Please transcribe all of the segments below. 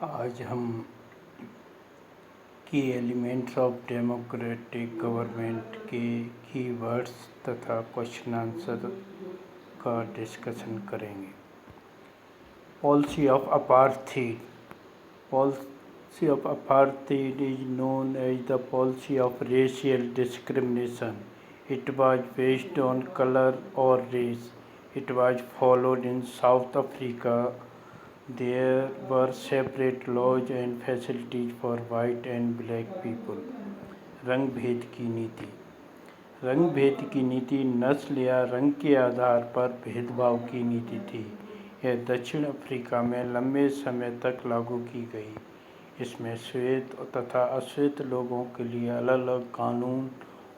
आज हम की एलिमेंट्स ऑफ डेमोक्रेटिक गवर्नमेंट के कीवर्ड्स तथा क्वेश्चन आंसर का डिस्कशन करेंगे। Policy of apartheid. Policy of apartheid is known as the policy of racial discrimination. It was based on color or race. It was followed in South Africa. There were separate laws and facilities for white and black people. रंग भेद की नीति। रंग भेद की नीति नस्ल या रंग के आधार पर भेदभाव की नीति थी। यह दक्षिण अफ्रीका में लंबे समय तक लागू की गई। इसमें श्वेत तथा अश्वेत लोगों के लिए अलग अलग कानून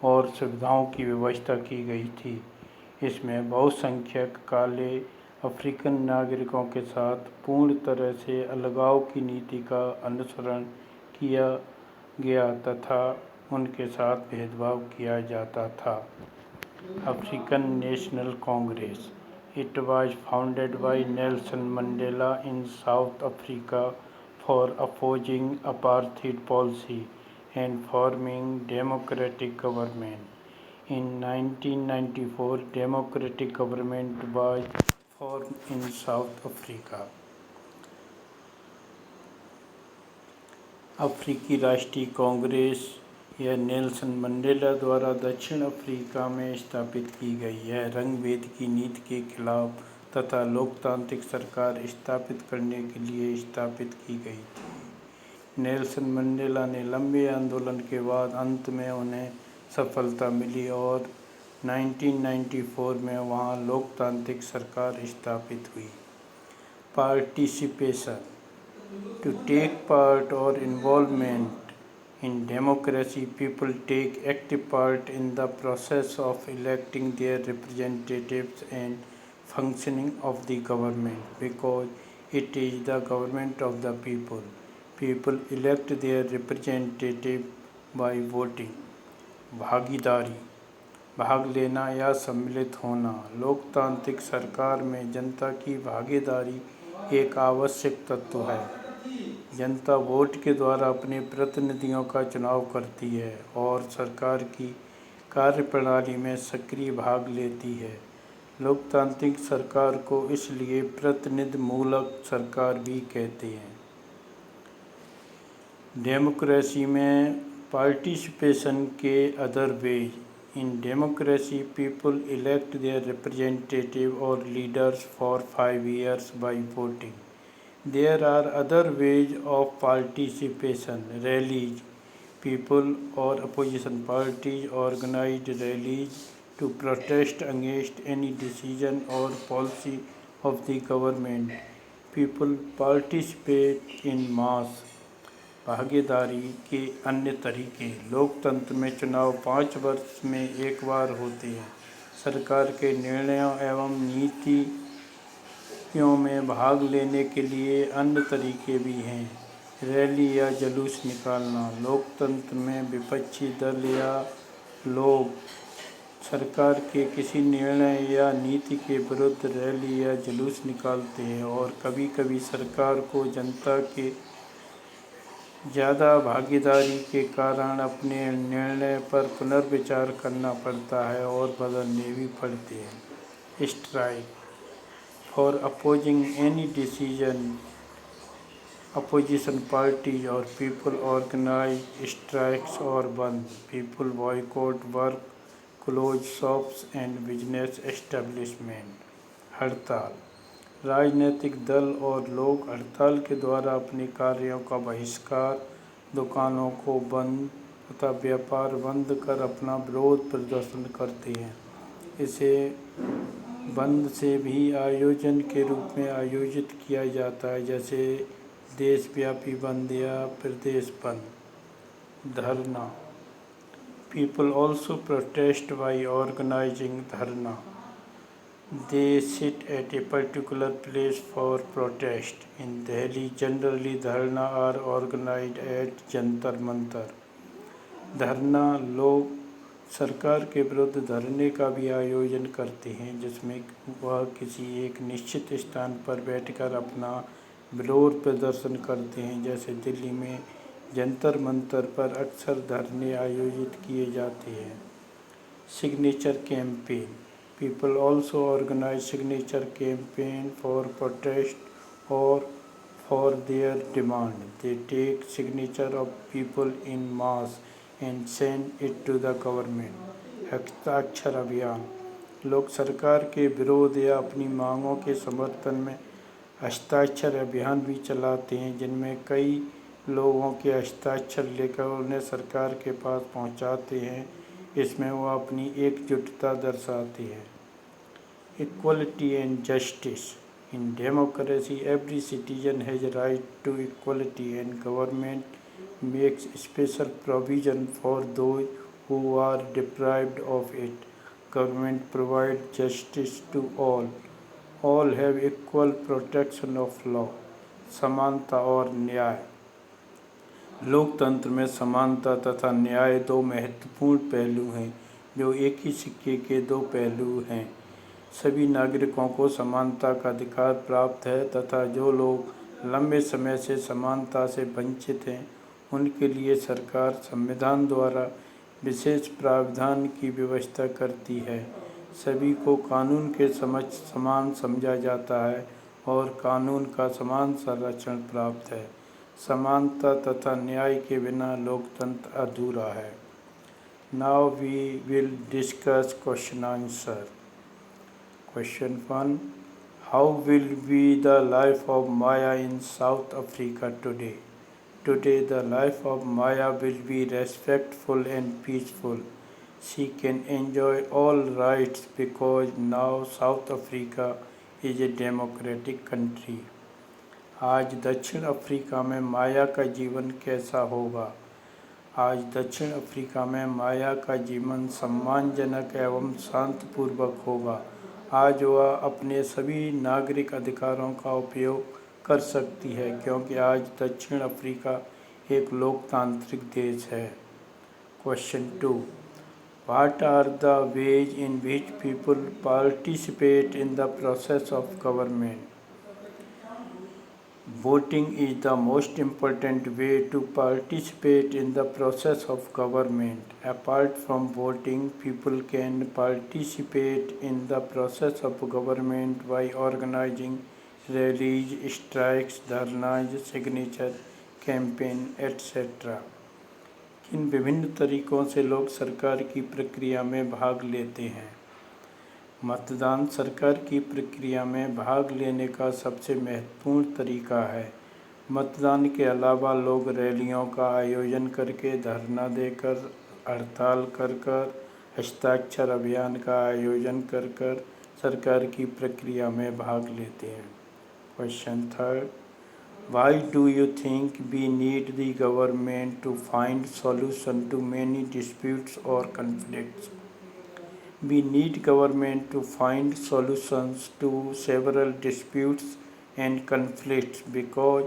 और सुविधाओं की व्यवस्था की गई थी। इसमें बहुसंख्यक काले अफ्रीकन नागरिकों के साथ पूर्ण तरह से अलगाव की नीति का अनुसरण किया गया तथा उनके साथ भेदभाव किया जाता था। African national Congress. It was founded by Nelson Mandela in south Africa for opposing apartheid policy and forming democratic government. In 1994, democratic government was formed in South Africa. अफ्रीकी राष्ट्रीय कांग्रेस यह नेल्सन मंडेला द्वारा दक्षिण अफ्रीका में स्थापित की गई। यह रंग भेद की नीति के खिलाफ तथा लोकतांत्रिक सरकार स्थापित करने के लिए स्थापित की गई थी। नेल्सन मंडेला ने लंबे आंदोलन के बाद अंत में उन्हें सफलता मिली और 1994 में वहां लोकतांत्रिक सरकार स्थापित हुई। पार्टिसिपेशन। टू टेक पार्ट और involvement in democracy, people take active part in the process of electing their representatives and functioning of the government because it is the government of the people. People elect their representative by voting. भागीदारी, भाग लेना या सम्मिलित होना। लोकतांत्रिक सरकार में जनता की भागीदारी एक आवश्यक तत्व है। जनता वोट के द्वारा अपने प्रतिनिधियों का चुनाव करती है और सरकार की कार्यप्रणाली में सक्रिय भाग लेती है। लोकतांत्रिक सरकार को इसलिए प्रतिनिधिमूलक सरकार भी कहते हैं। डेमोक्रेसी में पार्टिसिपेशन के other ways. In democracy, people elect their representative और leaders for 5 years by voting. There are other ways of participation. Rallies. People or opposition parties organized rallies to protest against any decision or policy of the government. People participate in mass. भागीदारी के अन्य तरीके। लोकतंत्र में चुनाव 5 वर्ष में एक बार होते हैं। सरकार के निर्णयों एवं नीतियों में भाग लेने के लिए अन्य तरीके भी हैं। रैली या जुलूस निकालना। लोकतंत्र में विपक्षी दल या लोग सरकार के किसी निर्णय या नीति के विरुद्ध रैली या जुलूस निकालते हैं और कभी कभी सरकार को जनता के ज़्यादा भागीदारी के कारण अपने निर्णय पर पुनर्विचार करना पड़ता है और बदलने भी पड़ते हैं। Strike. For opposing any decision, opposition parties और पीपल ऑर्गेनाइज स्ट्राइक्स और बंद। People boycott work, close shops and business establishment. हड़ताल। राजनीतिक दल और लोग हड़ताल के द्वारा अपने कार्यों का बहिष्कार, दुकानों को बंद तथा व्यापार बंद कर अपना विरोध प्रदर्शन करते हैं। इसे बंद से भी आयोजन के रूप में आयोजित किया जाता है, जैसे देशव्यापी बंद या प्रदेश बंद। धरना। People also protest by organising dharna. They sit at a particular place for protest. In Delhi, generally धरना are organized at Jantar Mantar. धरना लोग सरकार के विरुद्ध धरने का भी आयोजन करते हैं, जिसमें वह किसी एक निश्चित स्थान पर बैठकर अपना विरोध प्रदर्शन करते हैं। जैसे दिल्ली में जंतर मंतर पर अक्सर धरने आयोजित किए जाते हैं। Signature campaign, people also organise signature campaign for protest और for their demand. They take signature of people in mass and send it to the government. हस्ताक्षर अभियान, लोग सरकार के विरोध या अपनी मांगों के समर्थन में हस्ताक्षर अभियान भी चलाते हैं, जिनमें कई लोगों के हस्ताक्षर लेकर उन्हें सरकार के पास पहुंचाते हैं। इसमें वो अपनी एकजुटता दर्शाते हैं। Equality and justice, in democracy, every citizen has a right to equality and government makes special provision for those who are deprived of it. Government provides justice to all. All have equal protection of law. समानता और न्याय, लोकतंत्र में समानता तथा न्याय दो महत्वपूर्ण पहलू हैं जो एक ही सिक्के के दो पहलू हैं। सभी नागरिकों को समानता का अधिकार प्राप्त है तथा जो लोग लंबे समय से समानता से वंचित हैं उनके लिए सरकार संविधान द्वारा विशेष प्रावधान की व्यवस्था करती है। सभी को कानून के समक्ष समान समझा जाता है और कानून का समान संरक्षण प्राप्त है। समानता तथा न्याय के बिना लोकतंत्र अधूरा है। Now we will discuss question answer. Question 1. How will be the life of Maya in South Africa today? Today the life of Maya will be respectful and peaceful. She can enjoy all rights because now South Africa is a democratic country. आज दक्षिण Africa में माया का जीवन कैसा होगा? आज दक्षिण Africa में माया का जीवन सम्मानजनक एवं शांतिपूर्वक होगा। आज वह अपने सभी नागरिक अधिकारों का उपयोग कर सकती है क्योंकि आज दक्षिण अफ्रीका एक लोकतांत्रिक देश है। Question 2. What are the ways in which people participate in the process of government? Voting is the most important way to participate in the process of government. Apart from voting, people can participate in the process of government by organizing rallies, strikes, dharnas, signature campaign, etc. किन विभिन्न तरीकों से लोग सरकार की प्रक्रिया में भाग लेते हैं? मतदान सरकार की प्रक्रिया में भाग लेने का सबसे महत्वपूर्ण तरीका है। मतदान के अलावा लोग रैलियों का आयोजन करके, धरना देकर, हड़ताल कर, हस्ताक्षर अभियान का आयोजन कर सरकार की प्रक्रिया में भाग लेते हैं। Question 3. Why do you think we need the government to find solution to many disputes or conflicts? We need government to find solutions to several disputes and conflicts because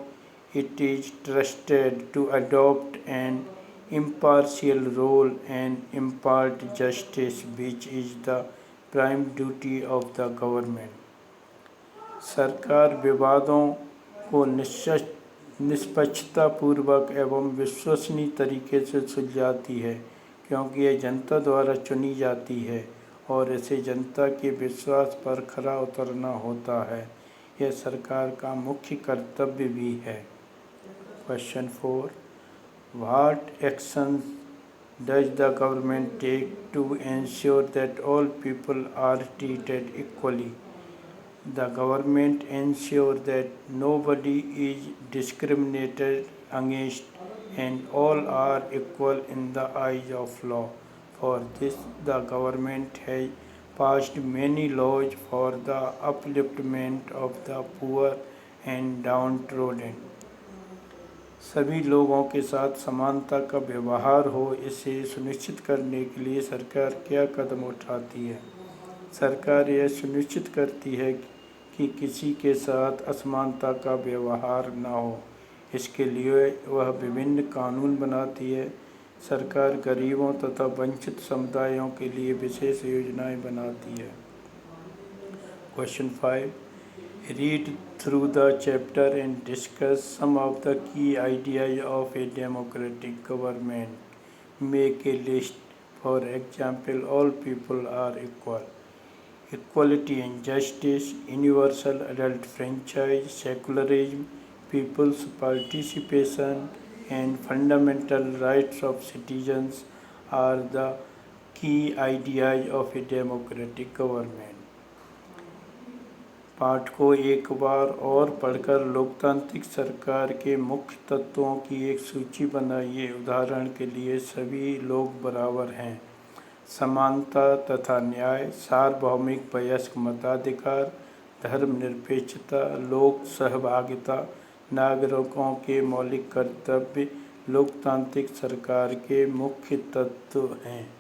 it is trusted to adopt an impartial role and impart justice, which is the prime duty of the government. सरकार विवादों को निष्पक्षतापूर्वक एवं विश्वसनीय तरीके से सुलझाती है क्योंकि यह जनता द्वारा चुनी जाती है और इसे जनता के विश्वास पर खरा उतरना होता है। यह सरकार का मुख्य कर्तव्य भी है। Question 4. What actions does the government take to ensure that all people are treated equally? The government ensures that nobody is discriminated against and all are equal in the eyes of law. For this, the government has passed many laws for the upliftment of the poor and downtrodden. सभी लोगों के साथ समानता का व्यवहार हो, इसे सुनिश्चित करने के लिए सरकार क्या कदम उठाती है? सरकार यह सुनिश्चित करती है कि किसी के साथ असमानता का व्यवहार न हो। इसके लिए वह विभिन्न कानून बनाती है। सरकार गरीबों तथा वंचित समुदायों के लिए विशेष योजनाएं बनाती है। Question 5. read through the chapter and discuss some of the key ideas of a democratic government. Make a list. For example, all people are equal. Equality and justice, universal adult franchise, secularism, people's participation, and fundamental rights of citizens are the key ideas of a democratic government. पाठ को एक बार और पढ़कर लोकतांत्रिक सरकार के मुख्य तत्वों की एक सूची बनाइए। उदाहरण के लिए, सभी लोग बराबर हैं, समानता तथा न्याय, सार्वभौमिक वयस्क मताधिकार, धर्मनिरपेक्षता, लोक सहभागिता, नागरिकों के मौलिक कर्तव्य लोकतांत्रिक सरकार के मुख्य तत्व हैं।